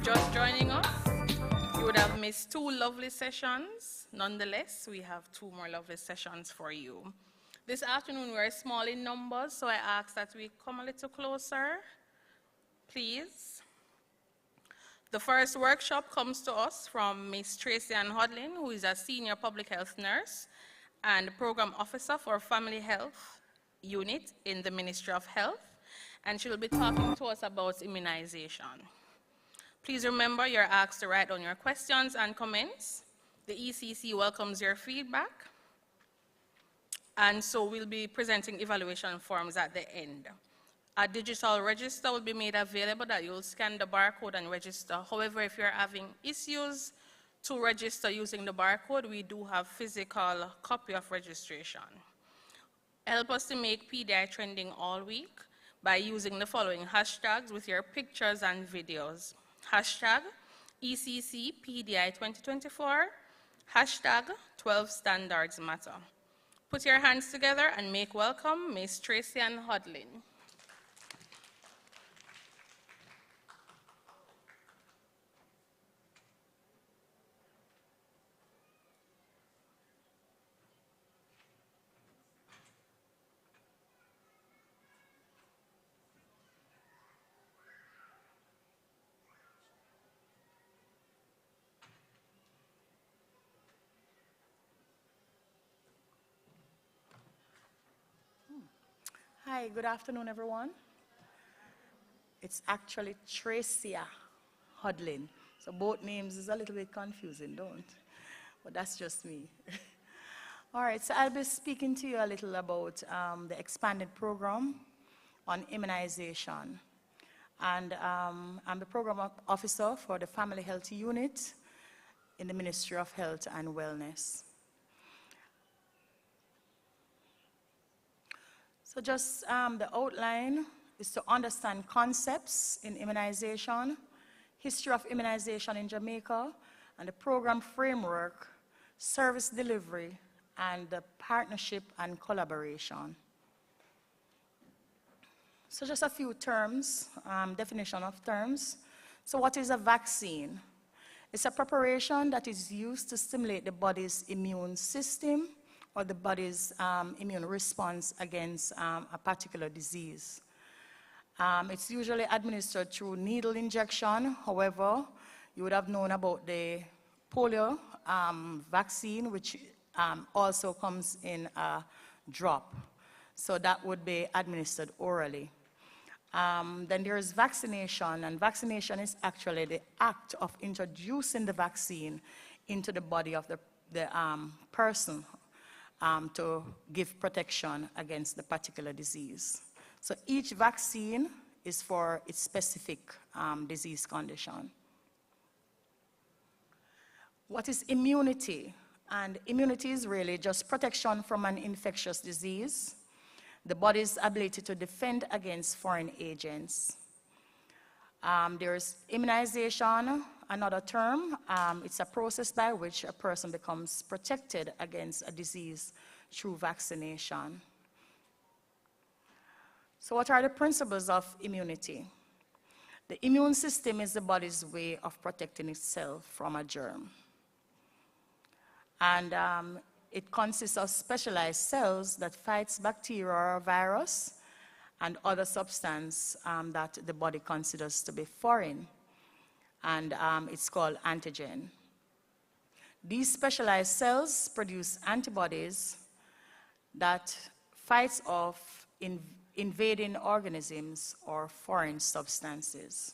just joining us, you would have missed 2 lovely sessions. Nonetheless, we have 2 more lovely sessions for you. This afternoon, we're small in numbers, so I ask that we come a little closer, please. The first workshop comes to us from Ms. Tracy Ann Hodlin, who is a senior public health nurse and program officer for Family Health Unit in the Ministry of Health, and she will be talking to us about immunization. Please remember you're asked to write down your questions and comments. The ECC welcomes your feedback, and so we'll be presenting evaluation forms at the end. A digital register will be made available that you'll scan the barcode and register. However, if you're having issues to register using the barcode, we do have physical copy of registration. Help us to make PDI trending all week by using the following hashtags with your pictures and videos. Hashtag ECC PDI 2024, hashtag 12 Standards Matter. Put your hands together and make welcome Ms. Tracy Ann Hodlin. Hi, good afternoon, everyone. It's actually Tracia Hodlin. So both names is a little bit confusing, don't? But that's just me. All right, so I'll be speaking to you a little about the expanded program on immunization. And I'm the program officer for the Family Health Unit in the Ministry of Health and Wellness. So just the outline is to understand concepts in immunization, history of immunization in Jamaica, and the program framework, service delivery, and the partnership and collaboration. So just a few terms, definition of terms. So what is a vaccine? It's a preparation that is used to stimulate the body's immune system or the body's immune response against a particular disease. It's usually administered through needle injection. However, you would have known about the polio vaccine, which also comes in a drop. So that would be administered orally. Then there is vaccination, and vaccination is actually the act of introducing the vaccine into the body of the person to give protection against the particular disease. So each vaccine is for its specific disease condition. What is immunity? And immunity is really just protection from an infectious disease, the body's ability to defend against foreign agents. There's immunization, another term. It's a process by which a person becomes protected against a disease through vaccination. So what are the principles of immunity? The immune system is the body's way of protecting itself from a germ. And it consists of specialized cells that fights bacteria or virus and other substance that the body considers to be foreign. And it's called antigen. These specialized cells produce antibodies that fights off invading organisms or foreign substances.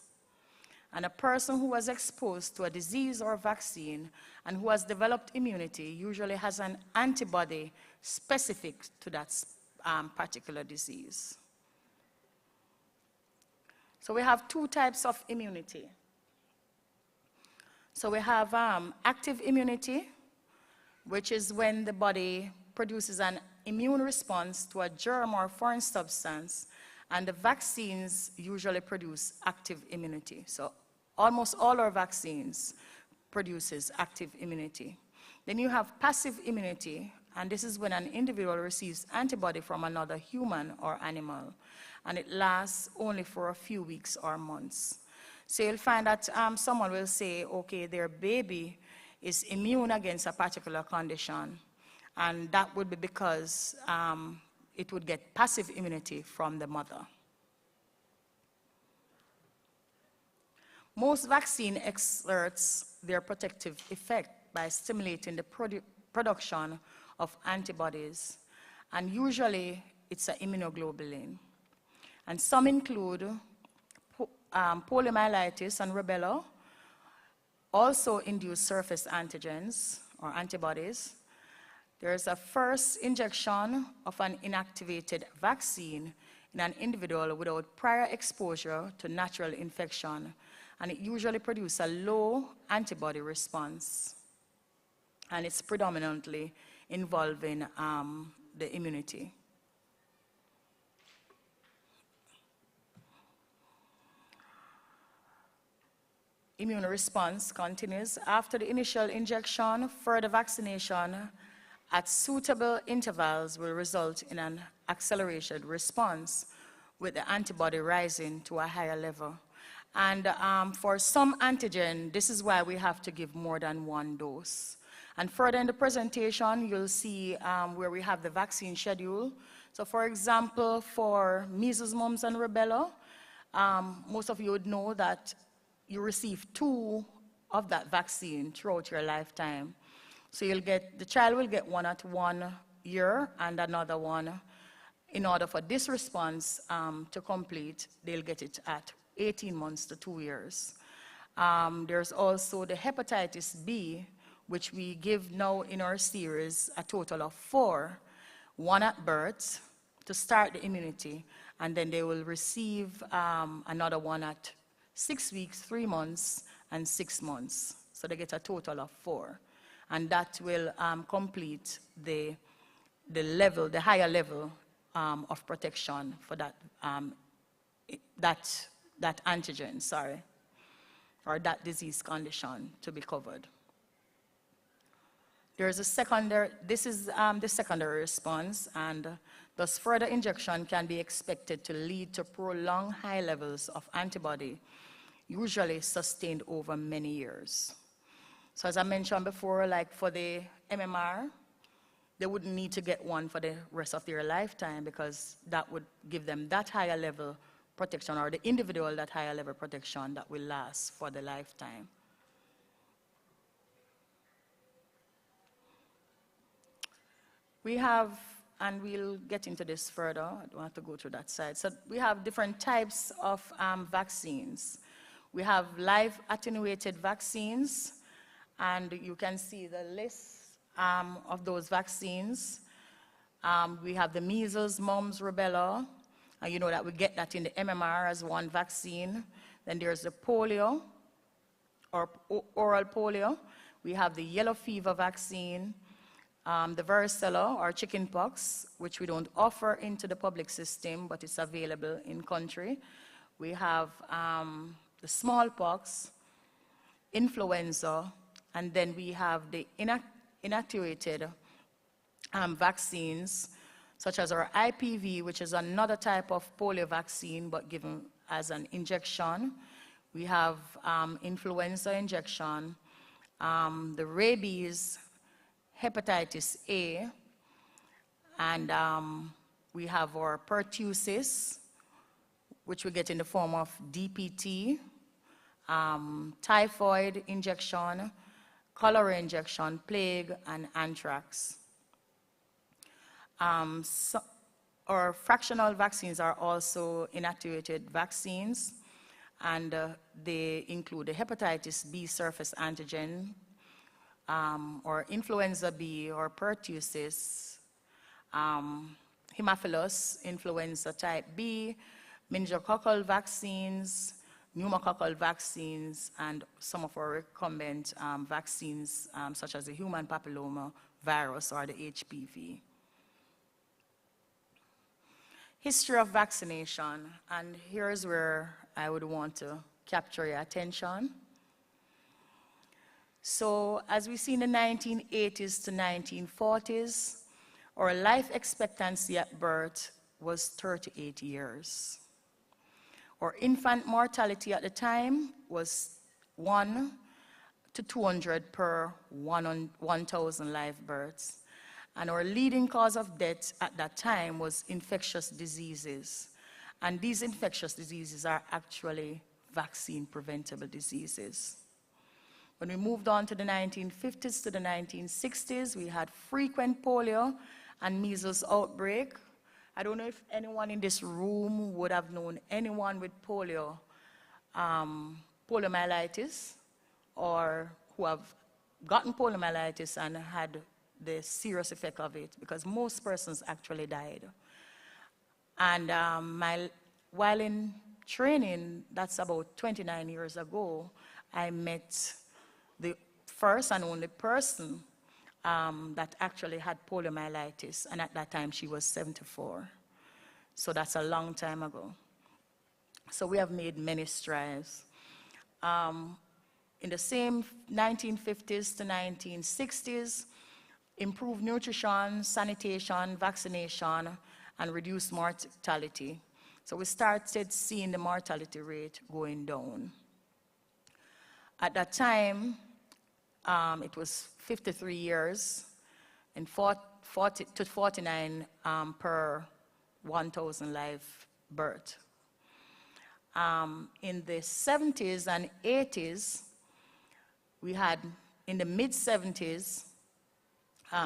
And a person who was exposed to a disease or vaccine and who has developed immunity usually has an antibody specific to that particular disease. So we have 2 types of immunity. So we have active immunity, which is when the body produces an immune response to a germ or foreign substance, and the vaccines usually produce active immunity. So almost all our vaccines produces active immunity. Then you have passive immunity, and this is when an individual receives antibody from another human or animal, and it lasts only for a few weeks or months. So you'll find that someone will say, okay, their baby is immune against a particular condition, and that would be because it would get passive immunity from the mother. Most vaccine exerts their protective effect by stimulating the production of antibodies, and usually it's an immunoglobulin. And some include poliomyelitis and rubella, also induce surface antigens or antibodies. There's a first injection of an inactivated vaccine in an individual without prior exposure to natural infection, and it usually produces a low antibody response, and it's predominantly involving the immunity. Immune response continues. After the initial injection, further vaccination at suitable intervals will result in an accelerated response with the antibody rising to a higher level. And for some antigen, this is why we have to give more than one dose. And further in the presentation, you'll see where we have the vaccine schedule. So for example, for measles, mumps, and rubella, most of you would know that you receive 2 of that vaccine throughout your lifetime. So the child will get one at 1 year and another one. In order for this response to complete, they'll get it at 18 months to 2 years. There's also the hepatitis B, which we give now in our series a total of 4, 1 at birth to start the immunity, and then they will receive another one at 6 weeks, 3 months, and 6 months. So they get a total of 4. And that will complete the higher level of protection for that antigen, or that disease condition to be covered. There's a secondary, this is the secondary response, and thus further injection can be expected to lead to prolonged high levels of antibody, usually sustained over many years. So as I mentioned before, like for the MMR, they wouldn't need to get one for the rest of their lifetime, because that would give them that higher level protection, or the individual that higher level protection that will last for the lifetime. We have, and we'll get into this further, I don't have to go through that side. So we have different types of vaccines. We have live attenuated vaccines, and you can see the list of those vaccines. We have the measles, mumps, rubella, and you know that we get that in the MMR as one vaccine. Then there's the polio, or oral polio. We have the yellow fever vaccine, the varicella, or chickenpox, which we don't offer into the public system, but it's available in country. We have the smallpox, influenza, and then we have the inactivated vaccines, such as our IPV, which is another type of polio vaccine, but given as an injection. We have influenza injection, the rabies, hepatitis A, and we have our pertussis, which we get in the form of DPT, typhoid injection, cholera injection, plague, and anthrax. Our fractional vaccines are also inactivated vaccines, and they include the hepatitis B surface antigen, or influenza B, or pertussis, Haemophilus influenza type B, meningococcal vaccines, pneumococcal vaccines, and some of our recombinant vaccines, such as the human papilloma virus, or the HPV. History of vaccination, and here's where I would want to capture your attention. So as we see in the 1980s to 1940s, our life expectancy at birth was 38 years. Our infant mortality at the time was 1 to 200 per 1,000 live births. And our leading cause of death at that time was infectious diseases. And these infectious diseases are actually vaccine-preventable diseases. When we moved on to the 1950s to the 1960s, we had frequent polio and measles outbreak. I don't know if anyone in this room would have known anyone with polio, poliomyelitis, or who have gotten poliomyelitis and had the serious effect of it, because most persons actually died. And while in training, that's about 29 years ago, I met the first and only person that actually had poliomyelitis, and at that time she was 74. So that's a long time ago. So we have made many strides. In the same 1950s to 1960s, improved nutrition, sanitation, vaccination, and reduced mortality. So we started seeing the mortality rate going down. At that time, it was 53 years and 40 to 49 per 1,000 live birth. In the 70s and 80s, we had, in the mid-70s,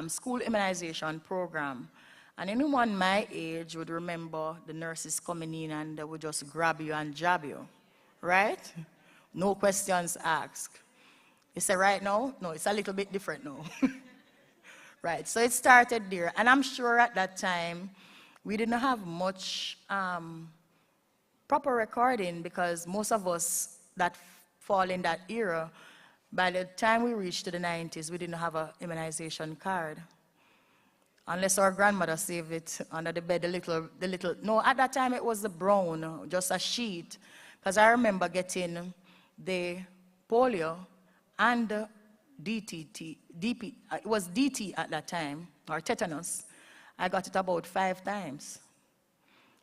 school immunization program. And anyone my age would remember the nurses coming in and they would just grab you and jab you, right? No questions asked. You say right now? No, it's a little bit different now. Right, so it started there. And I'm sure at that time, we didn't have much proper recording, because most of us that fall in that era, by the time we reached to the 90s, we didn't have an immunization card. Unless our grandmother saved it under the bed, the little, no, at that time it was the brown, just a sheet. Because I remember getting the polio and the DP, it was DT at that time, or tetanus. I got it about 5 times.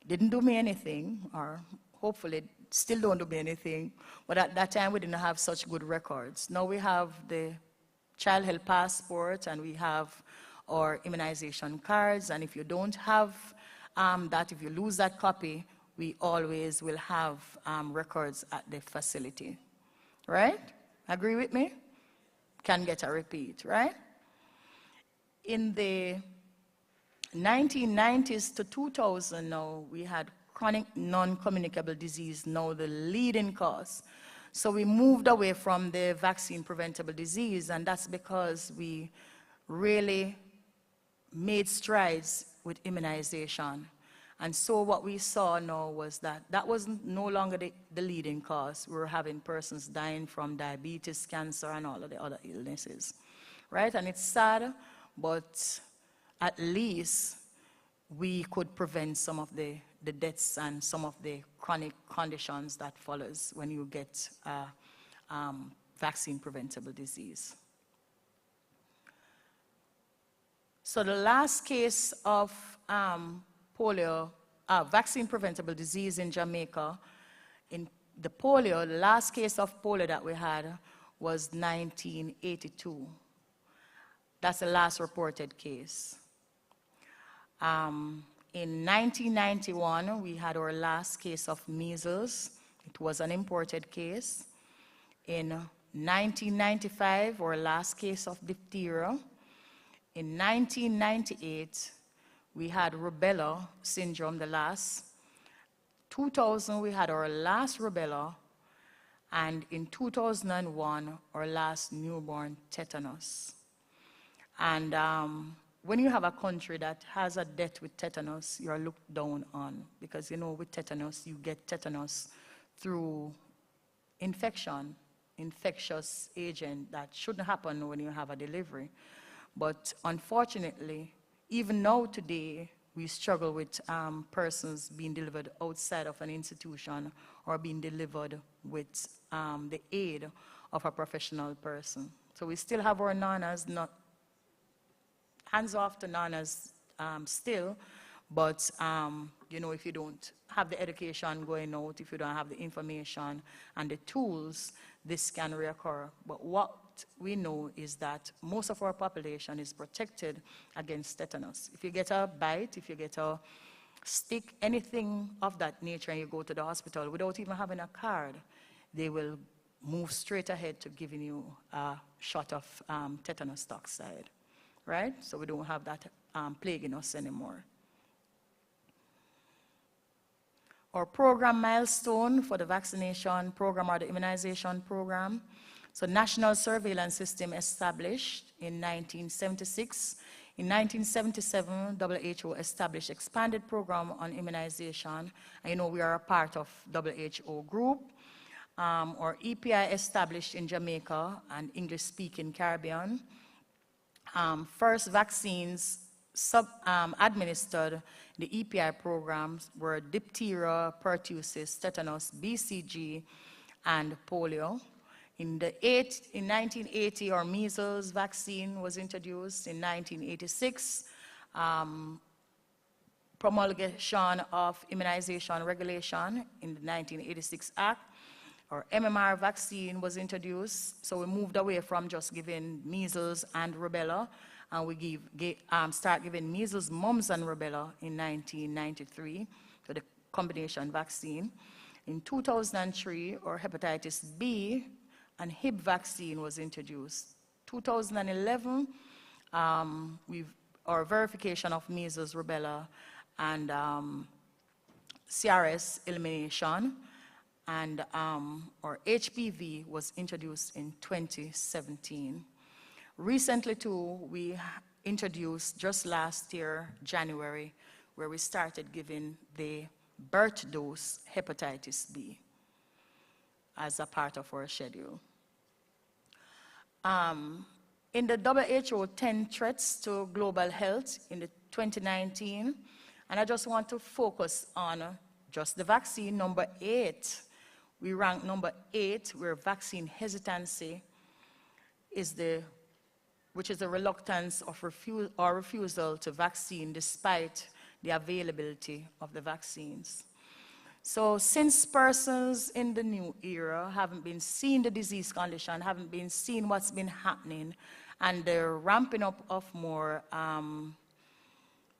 Didn't do me anything, or hopefully still don't do me anything, but at that time we didn't have such good records. Now we have the child health passport and we have our immunization cards, and if you don't have that, if you lose that copy, we always will have records at the facility, right? Agree with me? Can get a repeat, right? In the 1990s to 2000 now, we had chronic non-communicable disease, now the leading cause. So we moved away from the vaccine-preventable disease, and that's because we really made strides with immunization. And so what we saw now was that that was no longer the leading cause. We were having persons dying from diabetes, cancer, and all of the other illnesses, right? And it's sad, but at least we could prevent some of the deaths and some of the chronic conditions that follows when you get vaccine-preventable disease. So the last case of polio, vaccine-preventable disease in Jamaica, in the polio, the last case of polio that we had was 1982. That's the last reported case. In 1991, we had our last case of measles. It was an imported case. In 1995, our last case of diphtheria. In 1998, we had rubella syndrome, the last. 2000, we had our last rubella. And in 2001, our last newborn tetanus. And when you have a country that has a death with tetanus, you are looked down on. Because, you know, with tetanus, you get tetanus through infection, infectious agent that shouldn't happen when you have a delivery. But unfortunately, even now today, we struggle with persons being delivered outside of an institution or being delivered with the aid of a professional person. So we still have our nanas, not hands off to nanas still, But, you know, if you don't have the education going out, if you don't have the information and the tools, this can reoccur. But what we know is that most of our population is protected against tetanus. If you get a bite, if you get a stick, anything of that nature, and you go to the hospital without even having a card, they will move straight ahead to giving you a shot of tetanus toxide, right? So we don't have that plaguing us anymore. Our program milestone for the vaccination program or the immunization program. So national surveillance system established in 1976. In 1977, WHO established expanded program on immunization. And you know, we are a part of WHO group. Or EPI established in Jamaica and English-speaking Caribbean. First vaccines administered the EPI programs were diphtheria, pertussis, tetanus, BCG, and polio. In 1980, our measles vaccine was introduced. In 1986, promulgation of immunization regulation in the 1986 Act. Our MMR vaccine was introduced, so we moved away from just giving measles and rubella, and we start giving measles, mumps, and rubella in 1993, so the combination vaccine. In 2003, our hepatitis B and Hib vaccine was introduced. 2011, our verification of measles, rubella, and CRS elimination, and our HPV was introduced in 2017. Recently, too, we introduced just last year, January, where we started giving the birth dose hepatitis B as a part of our schedule. In the WHO 10 threats to global health in the 2019, and I just want to focus on just the vaccine, number 8. We rank number 8, where vaccine hesitancy is which is a reluctance of refusal to vaccine despite the availability of the vaccines. So since persons in the new era haven't been seeing the disease condition, haven't been seeing what's been happening, and the ramping up of more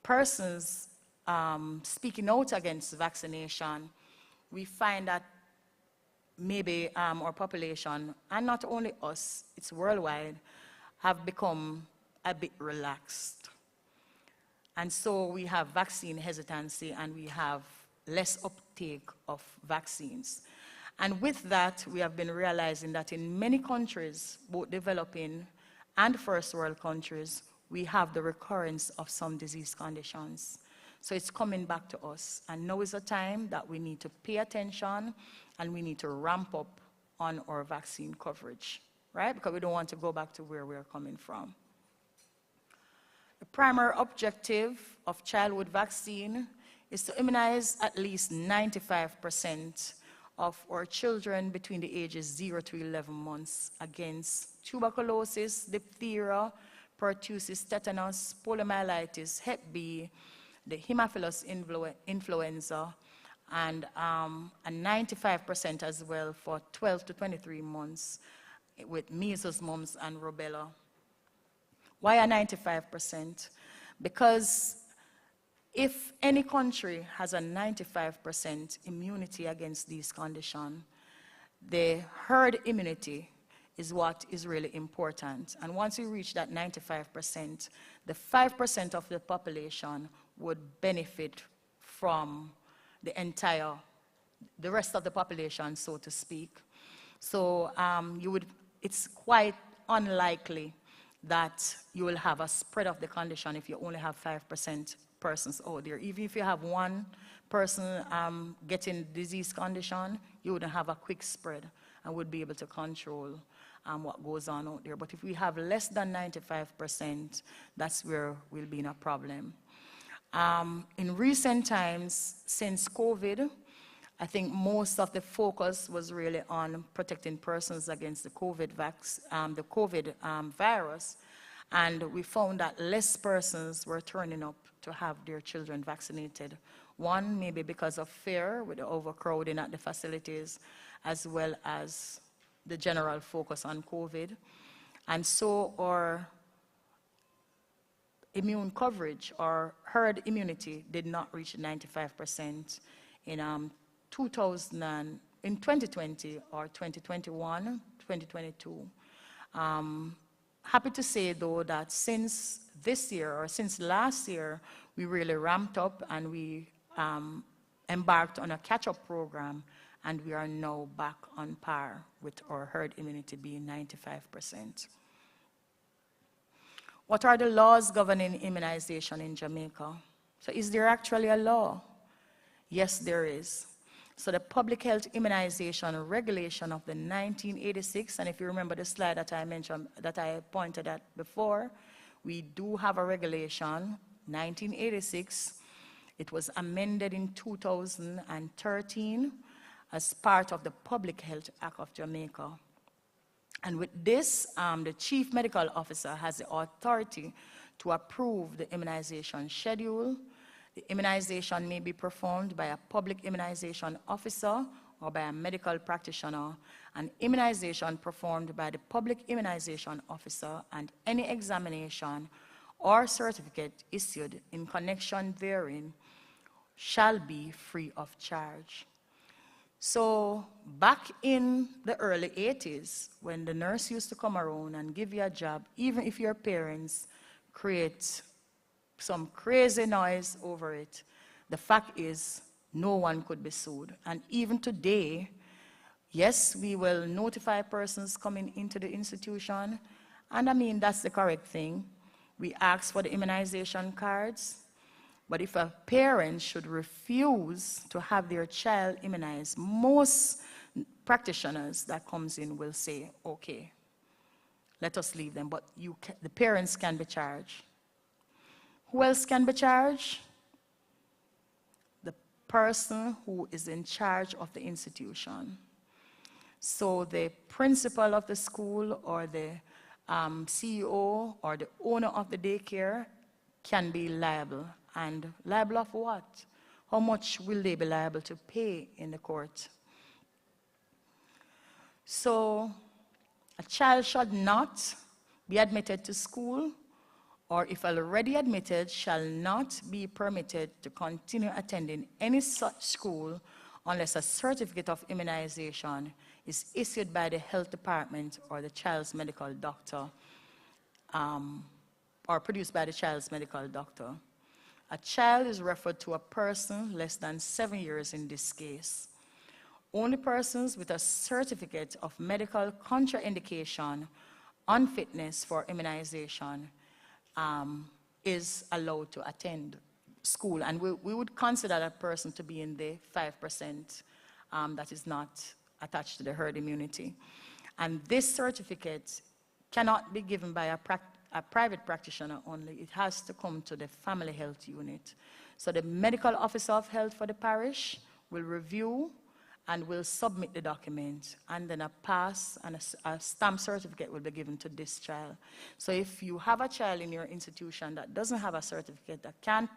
persons speaking out against vaccination, we find that maybe our population, and not only us, it's worldwide, have become a bit relaxed. And so we have vaccine hesitancy and we have less uptake of vaccines. And with that, we have been realizing that in many countries, both developing and first world countries, we have the recurrence of some disease conditions. So it's coming back to us. And now is a time that we need to pay attention and we need to ramp up on our vaccine coverage, right? Because we don't want to go back to where we're coming from. The primary objective of childhood vaccine is to immunize at least 95% of our children between the ages 0 to 11 months against tuberculosis, diphtheria, pertussis, tetanus, poliomyelitis, Hep B, the Haemophilus influenza, and 95% as well for 12 to 23 months with measles, mumps, and rubella. Why are 95%? Because if any country has a 95% immunity against these conditions, the herd immunity is what is really important. And once you reach that 95%, the 5% of the population would benefit from the rest of the population, so to speak. So it's quite unlikely that you will have a spread of the condition if you only have 5% persons out there. Even if you have one person getting disease condition, you wouldn't have a quick spread and would be able to control what goes on out there. But if we have less than 95%, that's where we'll be in a problem. In recent times, since COVID, I think most of the focus was really on protecting persons against the COVID virus, and we found that less persons were turning up to have their children vaccinated. One, maybe because of fear with the overcrowding at the facilities, as well as the general focus on COVID. And so our immune coverage or herd immunity did not reach 95% in 2020 or 2021, 2022. Happy to say, though, that since this year or since last year, we really ramped up and we embarked on a catch-up program, and we are now back on par with our herd immunity being 95%. What are the laws governing immunization in Jamaica? So is there actually a law? Yes, there is. So the Public Health Immunization Regulation of the 1986, and if you remember the slide that I mentioned, that I pointed at before, we do have a regulation, 1986. It was amended in 2013 as part of the Public Health Act of Jamaica. And with this, the Chief Medical Officer has the authority to approve the immunization schedule. The immunization may be performed by a public immunization officer or by a medical practitioner. An immunization performed by the public immunization officer and any examination or certificate issued in connection therein shall be free of charge. So back in the early 80s, when the nurse used to come around and give you a job, even if your parents create some crazy noise over it, the fact is no one could be sued. And even today, yes, we will notify persons coming into the institution, and I mean, that's the correct thing. We ask for the immunization cards, but if a parent should refuse to have their child immunized, most practitioners that comes in will say, okay, let us leave them, but the parents can be charged. Who else can be charged? The person who is in charge of the institution. So the principal of the school or the CEO or the owner of the daycare can be liable. And liable of what? How much will they be liable to pay in the court? So a child should not be admitted to school, or if already admitted, shall not be permitted to continue attending any such school unless a certificate of immunization is issued by the health department or the child's medical doctor, or produced by the child's medical doctor. A child is referred to a person less than 7 years in this case. Only persons with a certificate of medical contraindication, unfitness for immunization, is allowed to attend school. And we would consider that person to be in the 5% that is not attached to the herd immunity. And this certificate cannot be given by a private practitioner only. It has to come to the family health unit. So the medical officer of health for the parish will review and will submit the document, and then a pass and a stamp certificate will be given to this child. So if you have a child in your institution that doesn't have a certificate, that can't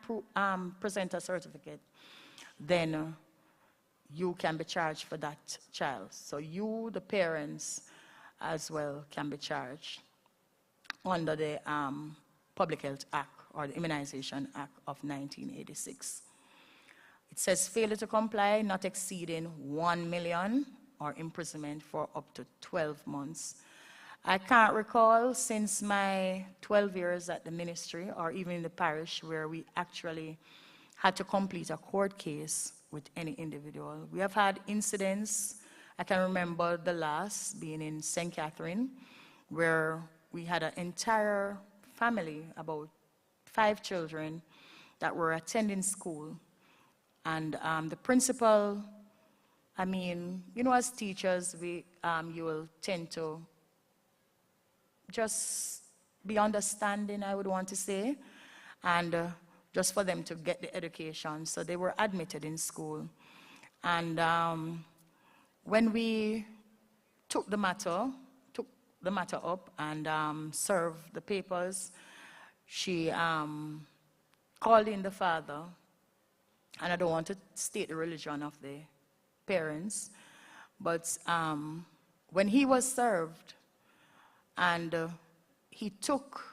present a certificate, then you can be charged for that child. So you, the parents, as well, can be charged under the Public Health Act or the Immunization Act of 1986. It says failure to comply not exceeding 1 million or imprisonment for up to 12 months. I can't recall since my 12 years at the ministry or even in the parish where we actually had to complete a court case with any individual. We have had incidents. I can remember the last being in St. Catherine, where we had an entire family, about 5 children, that were attending school. And the principal, I mean, you know, as teachers, you will tend to just be understanding, I would want to say, and just for them to get the education. So they were admitted in school. And when we took the matter up and served the papers, she called in the father, and I don't want to state the religion of the parents, but when he was served, and he took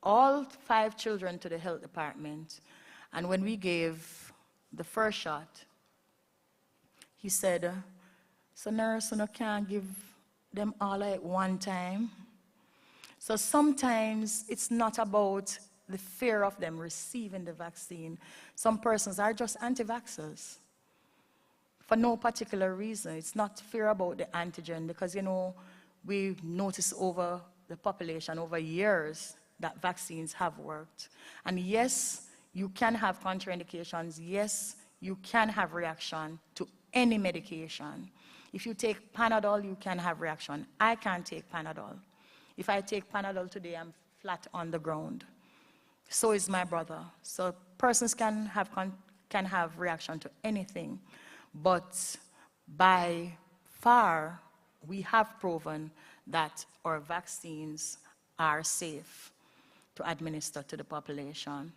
all 5 children to the health department, and when we gave the first shot, he said, so nurse, you can't give them all at one time. So sometimes it's not about the fear of them receiving the vaccine. Some persons are just anti-vaxxers for no particular reason. It's not fear about the antigen, because, you know, we noticed over the population, over years, that vaccines have worked. And yes, you can have contraindications. Yes, you can have reaction to any medication. If you take Panadol, you can have reaction. I can't take Panadol. If I take Panadol today, I'm flat on the ground. So is my brother. So persons can have reaction to anything. But by far, we have proven that our vaccines are safe to administer to the population.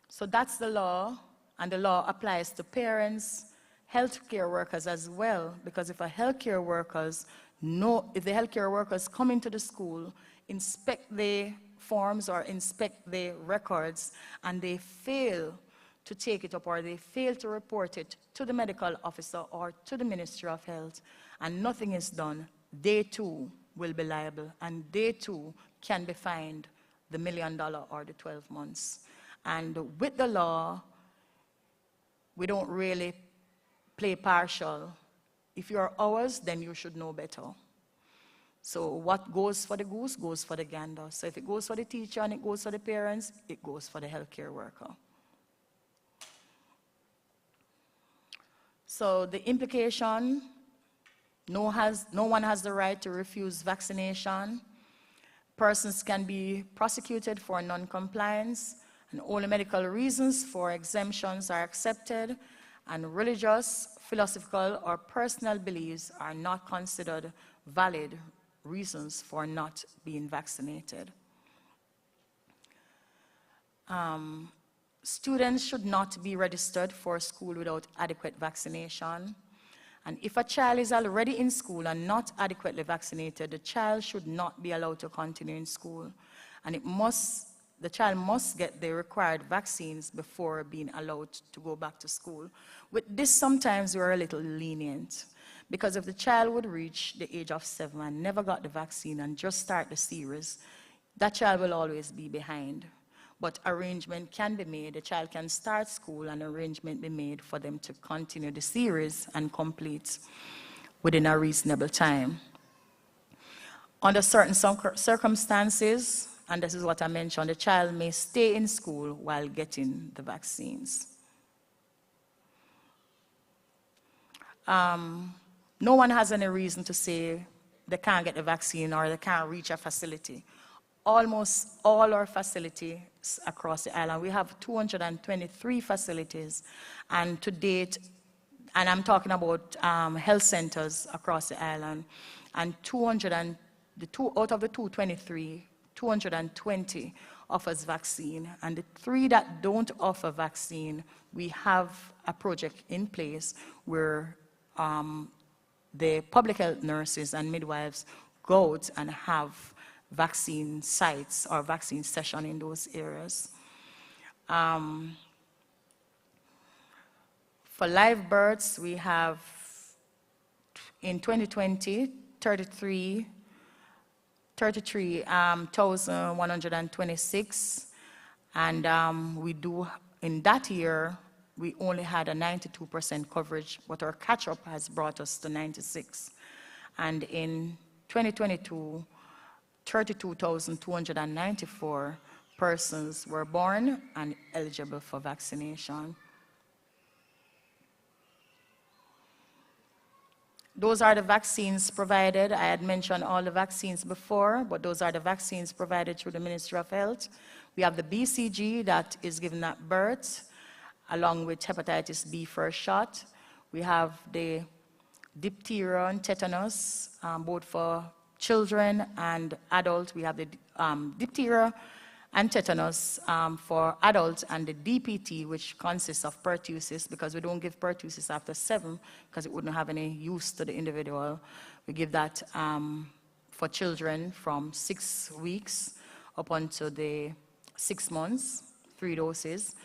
So that's the law, and the law applies to parents, healthcare workers as well, because if the healthcare workers come into the school, inspect the forms or inspect the records, and they fail to take it up, or they fail to report it to the medical officer or to the Ministry of Health, and nothing is done, they too will be liable, and they too can be fined the $1 million or the 12 months. And with the law, we don't really play partial. If you're ours, then you should know better. So what goes for the goose goes for the gander. So if it goes for the teacher and it goes for the parents, it goes for the healthcare worker. So the implication, no one has the right to refuse vaccination. Persons can be prosecuted for non-compliance, and only medical reasons for exemptions are accepted, and religious, philosophical, or personal beliefs are not considered valid reasons for not being vaccinated. Students should not be registered for school without adequate vaccination. And if a child is already in school and not adequately vaccinated, the child should not be allowed to continue in school. And the child must get the required vaccines before being allowed to go back to school. With this, sometimes we're a little lenient, because if the child would reach the age of 7 and never got the vaccine and just start the series, that child will always be behind. But arrangement can be made. The child can start school and arrangement be made for them to continue the series and complete within a reasonable time. Under certain circumstances, and this is what I mentioned, the child may stay in school while getting the vaccines. No one has any reason to say they can't get the vaccine or they can't reach a facility. Almost all our facilities across the island, we have 223 facilities, and to date, and I'm talking about health centers across the island, and out of the 223, 220 offers vaccine, and the 3 that don't offer vaccine, we have a project in place where the public health nurses and midwives go out and have vaccine sites or vaccine session in those areas. For live births, we have in 2020 33,126, and we do, in that year, we only had a 92% coverage, but our catch-up has brought us to 96. And in 2022, 32,294 persons were born and eligible for vaccination. Those are the vaccines provided. I had mentioned all the vaccines before, but those are the vaccines provided through the Ministry of Health. We have the BCG that is given at birth, along with hepatitis B first shot. We have the diphtheria and tetanus, both for children and adults, we have the diphtheria and tetanus for adults, and the DPT, which consists of pertussis, because we don't give pertussis after 7 because it wouldn't have any use to the individual. We give that for children from 6 weeks up until the 6 months, 3 doses.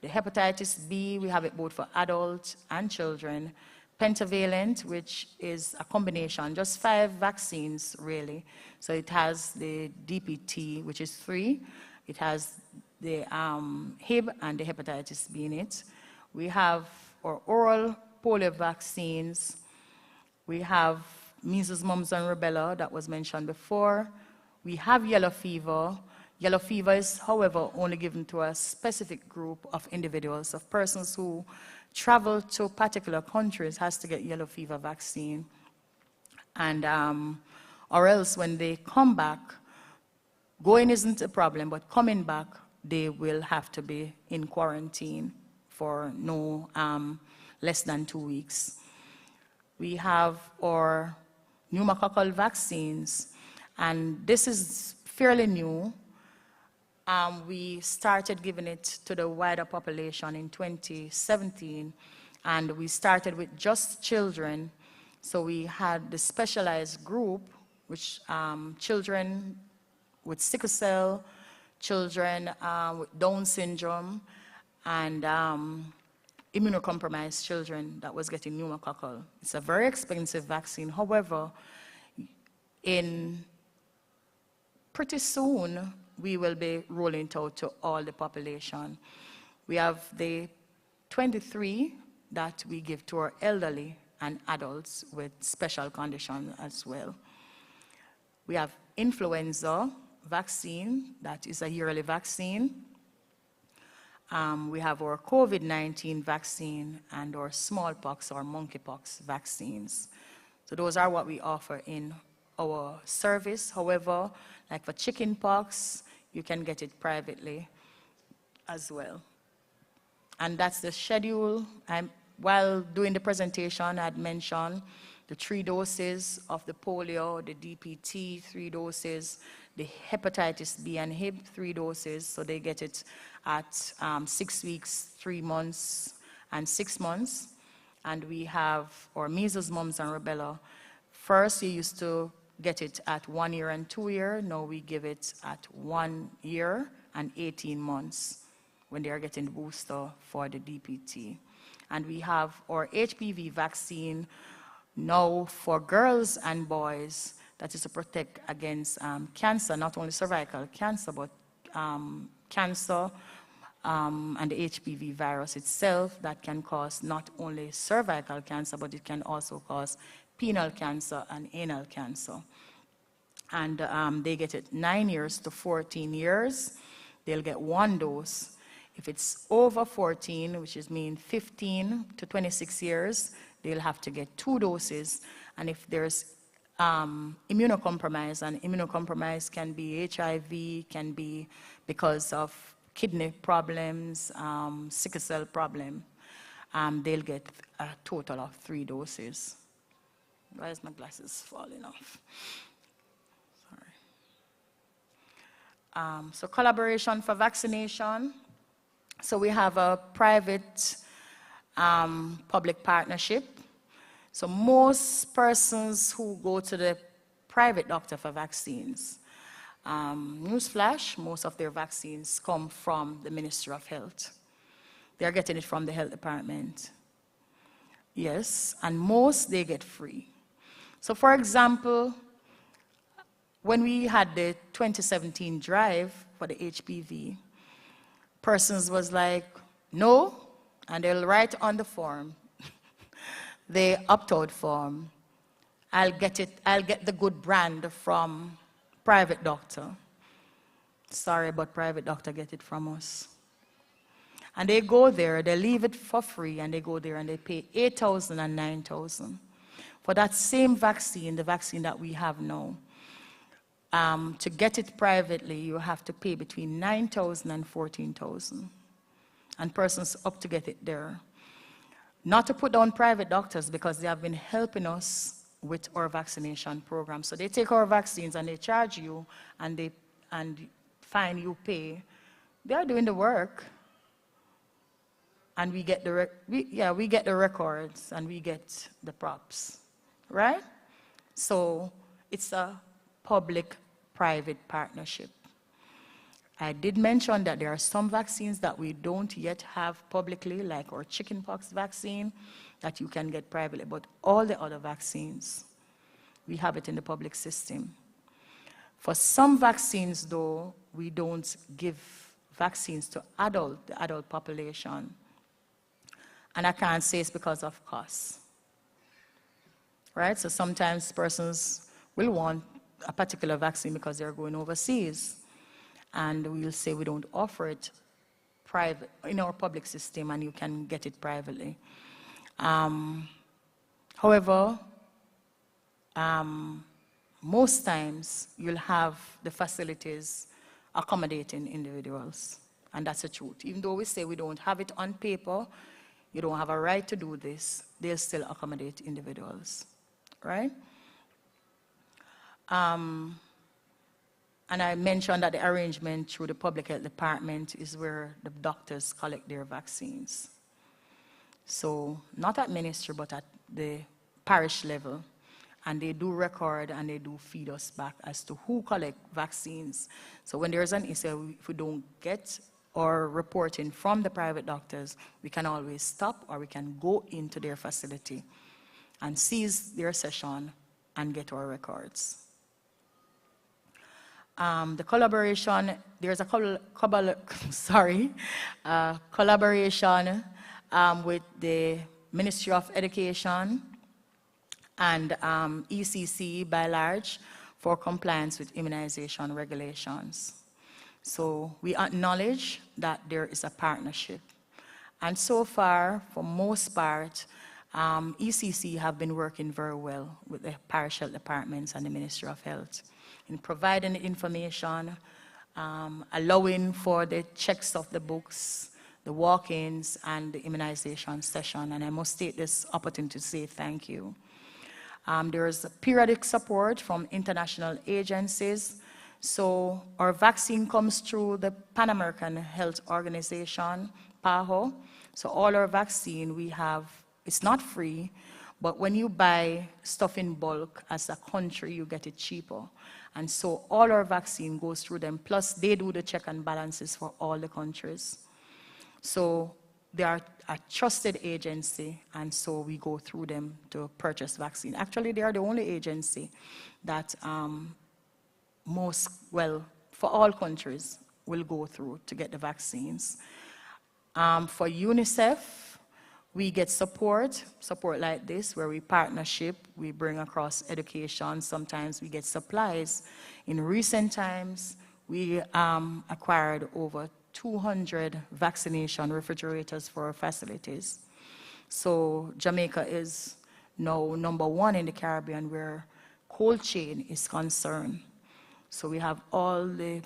The hepatitis B, we have it both for adults and children. Pentavalent, which is a combination, just 5 vaccines really. So it has the DPT, which is 3. It has the Hib and the hepatitis B in it. We have our oral polio vaccines. We have measles, mumps, and rubella that was mentioned before. We have yellow fever. Yellow fever is, however, only given to a specific group of individuals, of persons who travel to particular countries has to get yellow fever vaccine. And, or else when they come back, going isn't a problem, but coming back, they will have to be in quarantine for no less than 2 weeks. We have our pneumococcal vaccines, and this is fairly new. We started giving it to the wider population in 2017, and we started with just children. So we had the specialized group, which children with sickle cell, children with Down syndrome, and immunocompromised children that was getting pneumococcal. It's a very expensive vaccine. However, pretty soon, we will be rolling it out to all the population. We have the 23 that we give to our elderly and adults with special conditions as well. We have influenza vaccine, that is a yearly vaccine. We have our COVID-19 vaccine and our smallpox or monkeypox vaccines. So those are what we offer in our service. However, like for chickenpox, you can get it privately as well. And that's the schedule. While doing the presentation, I had mentioned the 3 doses of the polio, the DPT, 3 doses, the hepatitis B and Hib, 3 doses. So they get it at 6 weeks, 3 months, and 6 months. And we have our measles, mumps, and rubella. First, you used to get it at 1 year and 2 years. Now we give it at 1 year and 18 months when they are getting the booster for the DPT. And we have our HPV vaccine now for girls and boys that is to protect against cancer, not only cervical cancer, but cancer and the HPV virus itself that can cause not only cervical cancer, but it can also cause penile cancer and anal cancer. And they get it 9 years to 14 years. They'll get 1 dose. If it's over 14, which is mean 15 to 26 years, they'll have to get 2 doses. And if there's immunocompromise, and immunocompromise can be HIV, can be because of kidney problems, sickle cell problem, they'll get a total of 3 doses. Why is my glasses falling off? Sorry. So collaboration for vaccination. So we have a private public partnership. So most persons who go to the private doctor for vaccines, newsflash, most of their vaccines come from the Ministry of Health. They're getting it from the health department. Yes, and most they get free. So for example, when we had the 2017 drive for the HPV, persons was like, no, and they'll write on the form, the opt-out form, I'll get the good brand from private doctor. Sorry, but private doctor get it from us. And they go there, they leave it for free, and they go there and they pay $8,000 and $9,000. For that same vaccine, the vaccine that we have now, to get it privately, you have to pay between $9,000 and $14,000. And persons up to get it there. Not to put down private doctors, because they have been helping us with our vaccination program. So they take our vaccines and they charge you and fine you pay. They are doing the work. And we get we get the records and we get the props, right? So it's a public-private partnership. I did mention that there are some vaccines that we don't yet have publicly, like our chickenpox vaccine, that you can get privately, but all the other vaccines, we have it in the public system. For some vaccines, though, we don't give vaccines to the adult population. And I can't say it's because of cost, right? So sometimes persons will want a particular vaccine because they're going overseas. And we'll say we don't offer it private in our public system and you can get it privately. However, most times you'll have the facilities accommodating individuals. And that's the truth. Even though we say we don't have it on paper, you don't have a right to do this, they'll still accommodate individuals, right? And I mentioned that the arrangement through the public health department is where the doctors collect their vaccines. So not at ministry, but at the parish level. And they do record and they do feed us back as to who collect vaccines. So when there's an issue, if we don't get or reporting from the private doctors, we can always stop or we can go into their facility and seize their session and get our records. The collaboration, there's a collaboration with the Ministry of Education and ECC by large for compliance with immunization regulations. So we acknowledge that there is a partnership. And so far, for most part, ECC have been working very well with the parish health departments and the Ministry of Health in providing the information, allowing for the checks of the books, the walk-ins, and the immunization session. And I must take this opportunity to say thank you. There is periodic support from international agencies. So our vaccine comes through the Pan American Health Organization, PAHO. So all our vaccine we have, it's not free, but when you buy stuff in bulk as a country, you get it cheaper. And so all our vaccine goes through them, plus they do the check and balances for all the countries. So they are a trusted agency, and so we go through them to purchase vaccine. Actually, they are the only agency that for all countries, will go through to get the vaccines. For UNICEF, we get support like this, where we partnership, we bring across education, sometimes we get supplies. In recent times, we acquired over 200 vaccination refrigerators for our facilities. So Jamaica is now #1 in the Caribbean where cold chain is concerned. So we have all the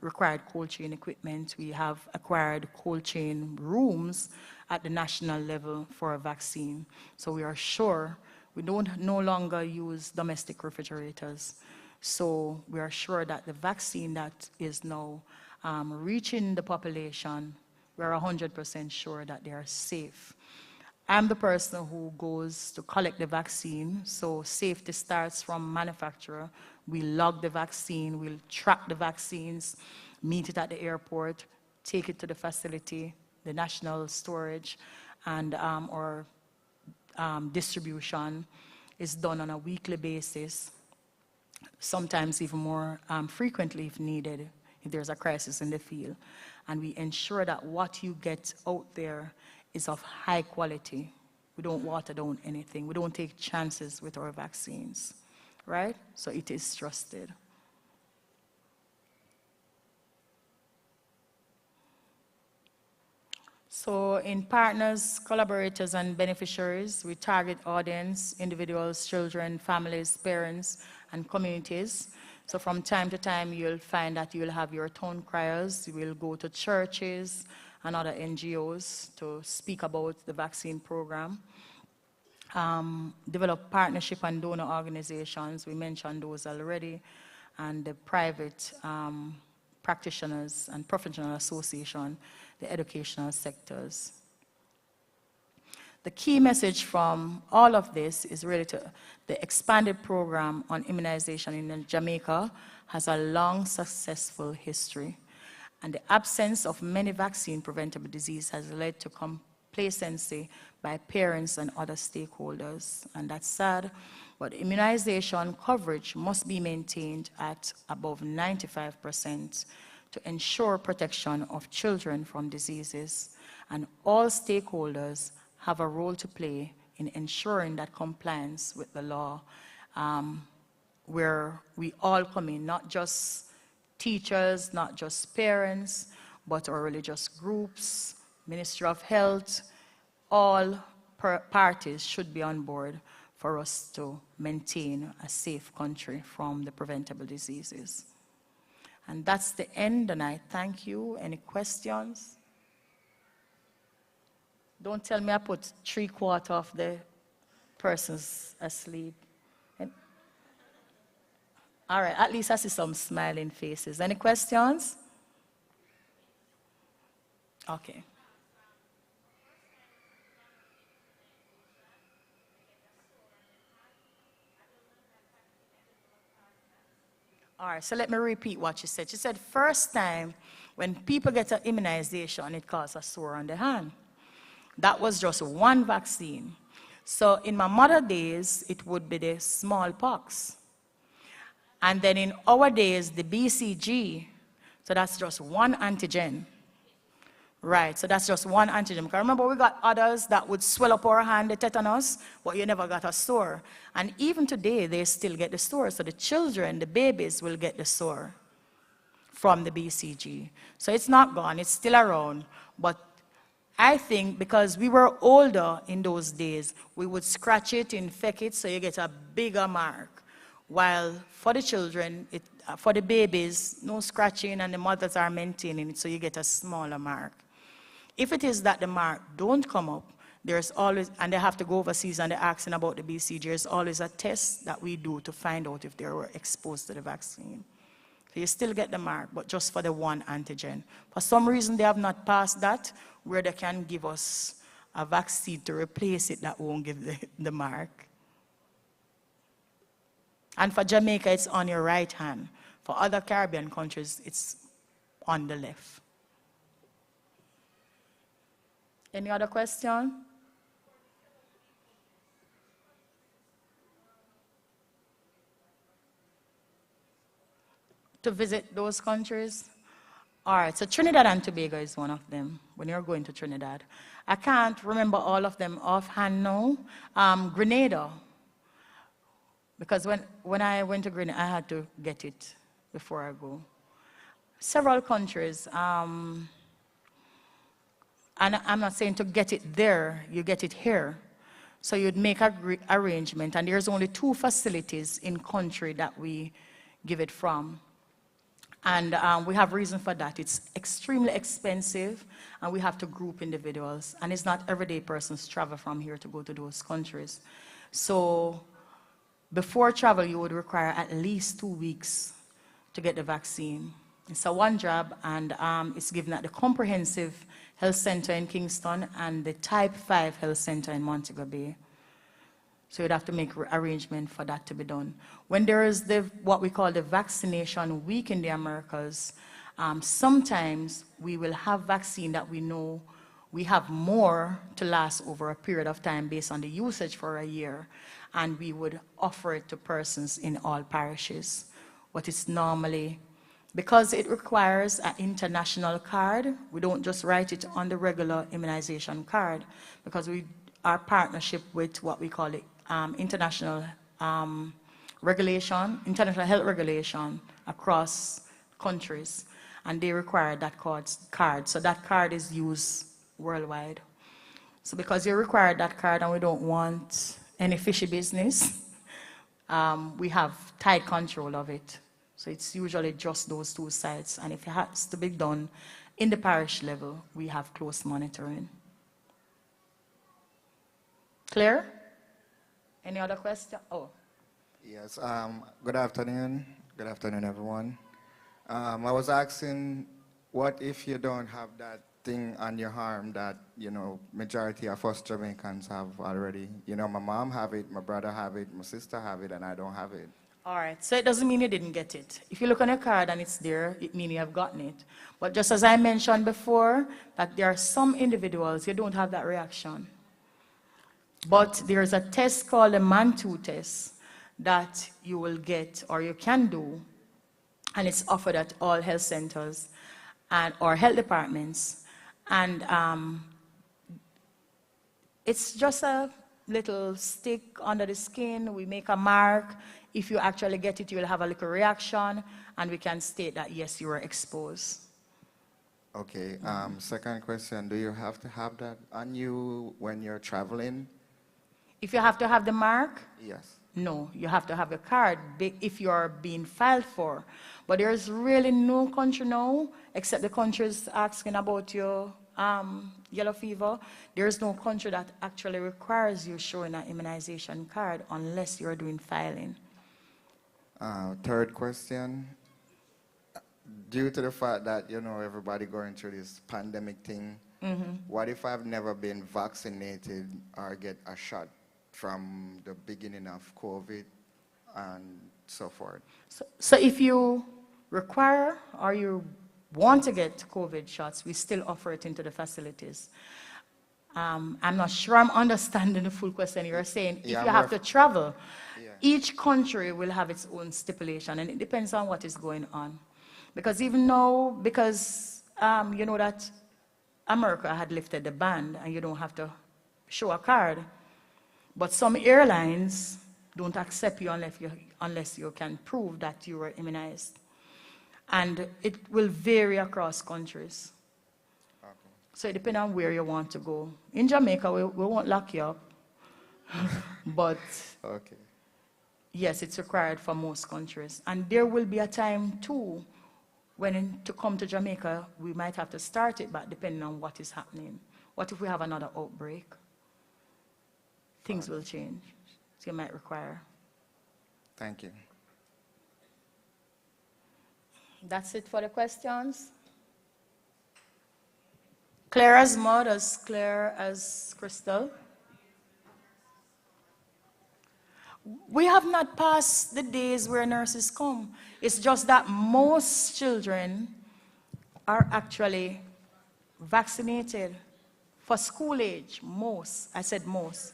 required cold chain equipment. We have acquired cold chain rooms at the national level for a vaccine. So we are sure we don't no longer use domestic refrigerators. So we are sure that the vaccine that is now reaching the population, we're 100% sure that they are safe. I'm the person who goes to collect the vaccine, so safety starts from manufacturer. We log the vaccine, we'll track the vaccines, meet it at the airport, take it to the facility, the national storage, and our distribution is done on a weekly basis, sometimes even more frequently if needed, if there's a crisis in the field. And we ensure that what you get out there is of high quality. We don't water down anything. We don't take chances with our vaccines, right? So it is trusted. So in partners, collaborators, and beneficiaries, we target audience, individuals, children, families, parents, and communities. So from time to time, you'll find that you'll have your town criers. You will go to churches and other NGOs to speak about the vaccine program. develop partnership and donor organizations. We mentioned those already, and the private practitioners and professional association, the educational sectors. The key message from all of this is really to the expanded program on immunization in Jamaica has a long, successful history. And the absence of many vaccine-preventable disease has led to complacency by parents and other stakeholders. And that's sad, but immunization coverage must be maintained at above 95% to ensure protection of children from diseases. And all stakeholders have a role to play in ensuring that compliance with the law, where we all come in, not just teachers, not just parents, but our religious groups, Ministry of Health, all parties should be on board for us to maintain a safe country from the preventable diseases. And that's the end, and I thank you. Any questions? Don't tell me I put 3/4 of the persons asleep. All right, at least I see some smiling faces. Any questions? Okay. All right, so let me repeat what she said. She said, first time when people get an immunization, it causes a sore on the hand. That was just one vaccine. So in my mother days, it would be the smallpox. And then in our days, the BCG, so that's just one antigen. Right, so that's just one antigen. Because remember, we got others that would swell up our hand, the tetanus, but you never got a sore. And even today, they still get the sore. So the children, the babies, will get the sore from the BCG. So it's not gone, it's still around. But I think because we were older in those days, we would scratch it, infect it, so you get a bigger mark. While for the children, for the babies, no scratching, and the mothers are maintaining it, so you get a smaller mark. If it is that the mark don't come up, there's always, and they have to go overseas and they're asking about the BCG, there's always a test that we do to find out if they were exposed to the vaccine. So you still get the mark, but just for the one antigen. For some reason, they have not passed that, where they can give us a vaccine to replace it that won't give the mark. And for Jamaica, it's on your right hand. For other Caribbean countries, it's on the left. Any other question? To visit those countries? All right, so Trinidad and Tobago is one of them, when you're going to Trinidad. I can't remember all of them offhand now. Grenada, because when I went to Grenada, I had to get it before I go. Several countries, and I'm not saying to get it there, you get it here. So you'd make an arrangement, and there's only 2 facilities in country that we give it from. And we have reason for that. It's extremely expensive, and we have to group individuals. And it's not everyday persons travel from here to go to those countries. So before travel, you would require at least 2 weeks to get the vaccine. It's a one job, and it's given at the Comprehensive Health Center in Kingston and the Type 5 Health Center in Montego Bay. So you'd have to make arrangement for that to be done. When there is what we call the vaccination week in the Americas, sometimes we will have vaccine that we know we have more to last over a period of time based on the usage for a year, and we would offer it to persons in all parishes. But it's normally, because it requires an international card, we don't just write it on the regular immunization card, because our partnership with what we call it international regulation, international health regulation across countries, and they require that card. So that card is used worldwide. So because you require that card and we don't want any fishy business, we have tight control of it. So it's usually just those 2 sites, and if it has to be done in the parish level, we have close monitoring. Clear? Any other question? Oh, Yes, good afternoon. Good afternoon, everyone. I was asking, what if you don't have that thing on your arm that, majority of us Jamaicans have already? My mom have it, my brother have it, my sister have it, and I don't have it. all right. So it doesn't mean you didn't get it. If you look on your card and it's there, it means you have gotten it. But just as I mentioned before, that there are some individuals, you don't have that reaction. But there's a test called a MAN2 test that you will get or you can do, and it's offered at all health centers and or health departments. And it's just a little stick under the skin. We make a mark. If you actually get it, you'll have a little reaction, and we can state that, yes, you were exposed. Okay, second question, do you have to have that on you when you're traveling? If you have to have the mark, Yes. no, you have to have a card if you're being filed for. But there's really no country now, except the countries asking about your yellow fever. There's no country that actually requires you showing an immunization card unless you're doing filing. Third question, due to the fact that, everybody going through this pandemic thing, what if I've never been vaccinated or get a shot from the beginning of COVID and so forth? So if you require or you want to get COVID shots, we still offer it into the facilities. I'm not sure I'm understanding the full question you're saying. Yeah, if you have to travel, yeah. Each country will have its own stipulation, and it depends on what is going on. Because even now, because you know that America had lifted the ban and you don't have to show a card, but some airlines don't accept you unless you can prove that you were immunized. And it will vary across countries. Okay. So it depends on where you want to go. In Jamaica, we won't lock you up. But Okay. yes, it's required for most countries. And there will be a time too when to come to Jamaica, we might have to start it back depending on what is happening. What if we have another outbreak? Things will change. So you might require. Thank you. That's it for the questions. Clear as mud, as clear as crystal. We have not passed the days where nurses come. It's just that most children are actually vaccinated for school age. Most. I said most.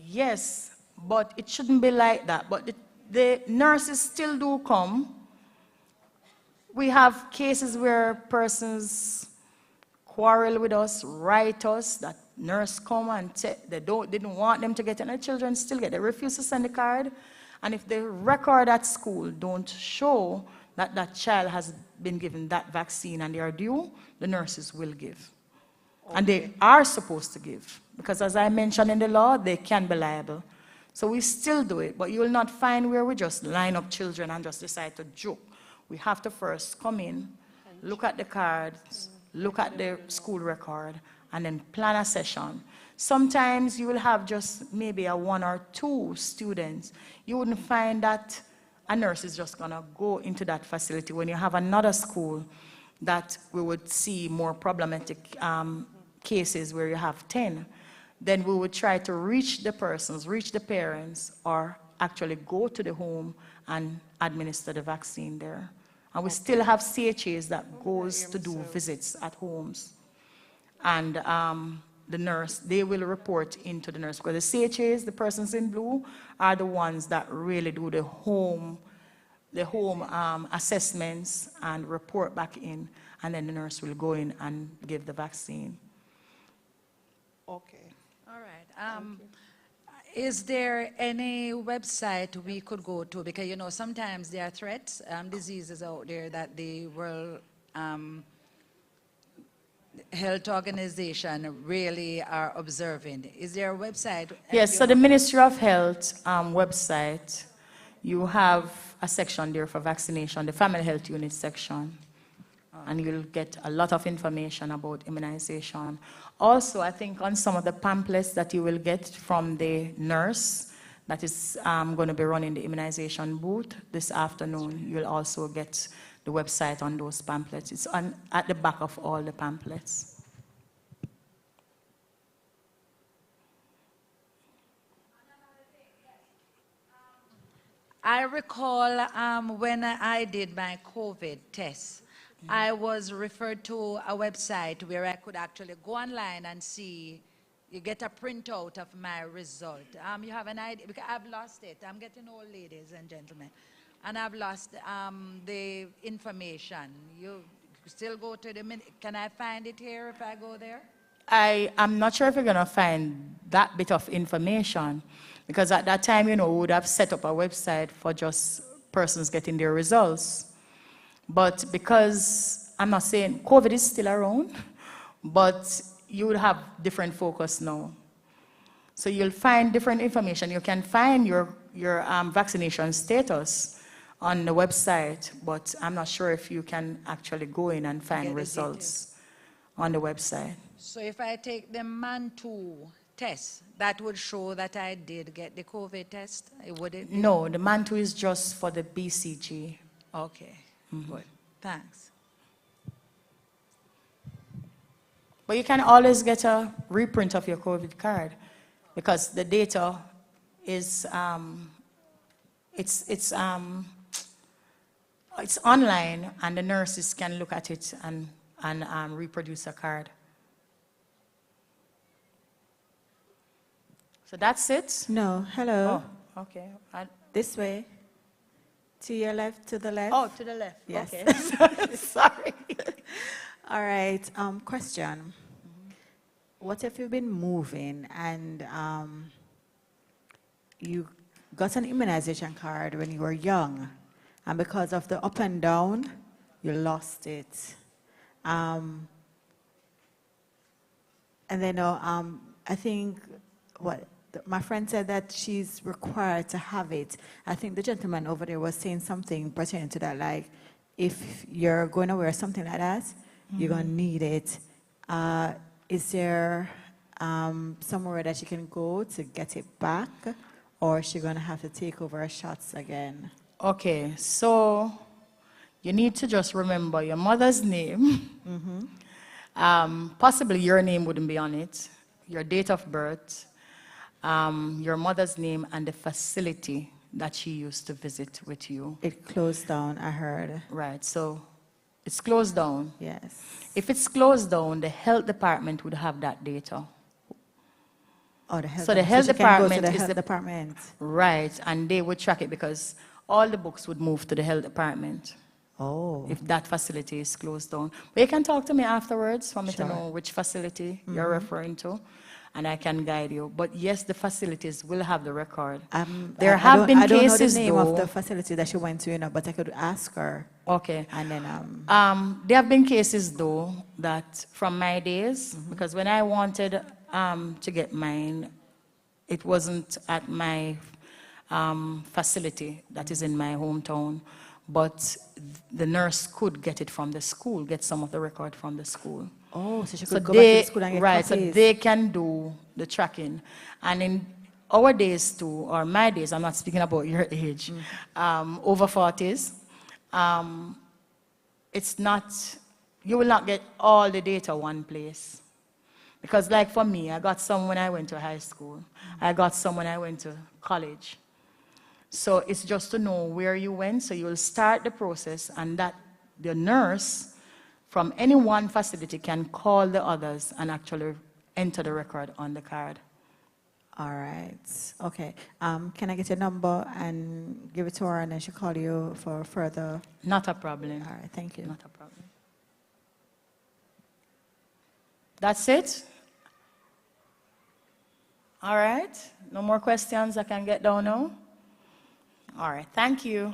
Yes, but it shouldn't be like that. But the nurses still do come. We have cases where persons quarrel with us, write us, that nurse come and they didn't want them to get it, and the children still get it. They refuse to send the card, and if the record at school don't show that that child has been given that vaccine and they are due, the nurses will give. Okay. And they are supposed to give, because as I mentioned in the law, they can be liable. So we still do it, but you will not find where we just line up children and just decide to joke. We have to first come in, look at the cards, look at the school record, and then plan a session. Sometimes you will have just maybe a 1 or 2 students. You wouldn't find that a nurse is just gonna go into that facility. When you have another school that we would see more problematic cases where you have 10, then we would try to reach the persons, reach the parents, or actually go to the home and administer the vaccine there. And we still have CHAs that goes to do visits at homes. And the nurse, they will report into the nurse. Because the CHAs, the persons in blue, are the ones that really do the home assessments and report back in. And then the nurse will go in and give the vaccine. Okay. All right. Is there any website we could go to? Because, you know, sometimes there are threats, diseases out there that the World Health Organization really are observing. Is there a website? Yes, so the Ministry of Health website, you have a section there for vaccination, the Family Health Unit section. and you'll get a lot of information about immunization. Also, I think on some of the pamphlets that you will get from the nurse that is going to be running the immunization booth this afternoon, you'll also get the website on those pamphlets. It's at the back of all the pamphlets. I recall when I did my COVID test, I was referred to a website where I could actually go online and see, you get a printout of my result. You have an idea, because I've lost it. I'm getting old, ladies and gentlemen, and I've lost the information. You still go to the, can I find it here if I go there? I'm not sure if you're going to find that bit of information, because at that time, we would have set up a website for just persons getting their results. But because I'm not saying COVID is still around, but you would have different focus now. So you'll find different information. You can find your vaccination status on the website, but I'm not sure if you can actually go in and find results on the website. So if I take the MAN2 test, that would show that I did get the COVID test, would it? No, the MAN2 is just for the BCG. Okay, good, thanks. But you can always get a reprint of your COVID card, because the data is, it's online, and the nurses can look at it and reproduce a card. So that's it? No, hello. Oh, okay. This way. To your left, to the left. Oh, to the left. Yes. Okay. Sorry. All right. Question. What if you've been moving and you got an immunization card when you were young, and because of the up and down, you lost it? And then I think my friend said that she's required to have it. I think the gentleman over there was saying something pertaining to that, like if you're going to wear something like that, you're going to need it. Is there somewhere that she can go to get it back, or is she going to have to take over her shots again? Okay, so you need to just remember your mother's name. Possibly your name wouldn't be on it, your date of birth, your mother's name, and the facility that she used to visit with you. It closed down, I heard. Right, so it's closed down. Yes. If it's closed down, the health department would have that data. Oh, the health So the health department can go to the is health the department. Right, and they would track it, because all the books would move to the health department. Oh. If that facility is closed down. But you can talk to me afterwards for me to Sure. know which facility you're referring to, and I can guide you. But yes, the facilities will have the record. There have been I don't know cases, the name though. of the facility that she went to, but I could ask her. Okay. And then, There have been cases, though, that from my days, because when I wanted to get mine, it wasn't at my facility that is in my hometown, but the nurse could get it from the school, get some of the record from the school. oh, so she could So go back to they, the school and get right, so copies. they can do the tracking. And in our days too, or my days, I'm not speaking about your age, over 40s, it's not, you will not get all the data one place. Because like for me, I got some when I went to high school. I got some when I went to college. So it's just to know where you went, so you'll start the process, and that the nurse from any one facility can call the others and actually enter the record on the card. All right. Okay. Can I get your number and give it to her, and then she'll call you for further? Not a problem. All right. Thank you. Not a problem. That's it? All right. No more questions. I can get down now? All right. Thank you.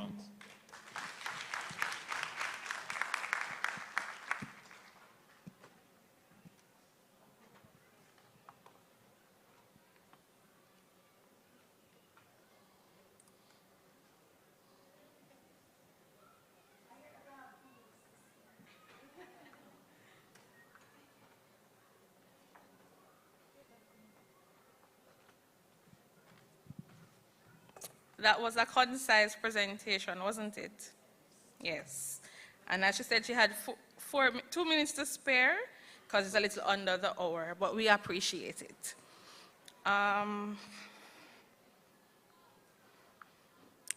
That was a concise presentation, wasn't it? Yes. And as she said, she had 2 minutes to spare because it's a little under the hour, but we appreciate it.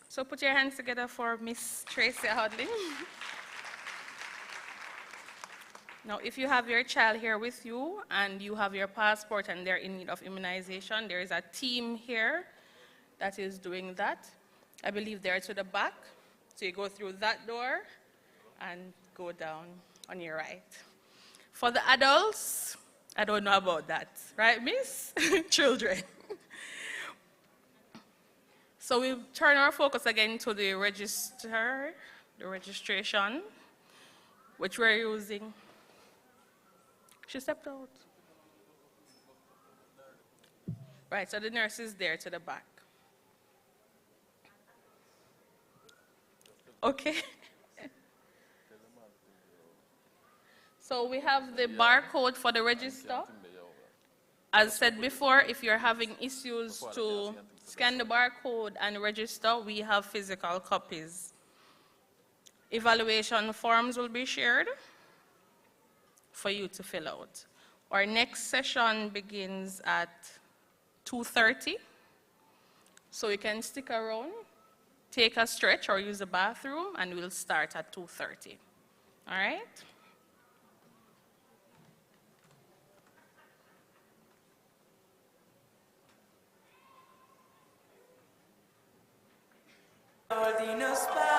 So put your hands together for Miss Tracy Hodlin. Now, if you have your child here with you and you have your passport and they're in need of immunization, there is a team here that is doing that. I believe they're to the back. So you go through that door and go down on your right. For the adults, I don't know about that, right, miss? Children. So we turn our focus again to the register, the registration, which we're using. She stepped out. Right, so the nurse is there to the back. Okay. So we have the barcode for the register. As said before, if you're having issues to scan the barcode and register, we have physical copies. Evaluation forms will be shared for you to fill out. Our next session begins at 2:30. So you can stick around, take a stretch or use the bathroom, and we'll start at 2:30. All right? All in a spot.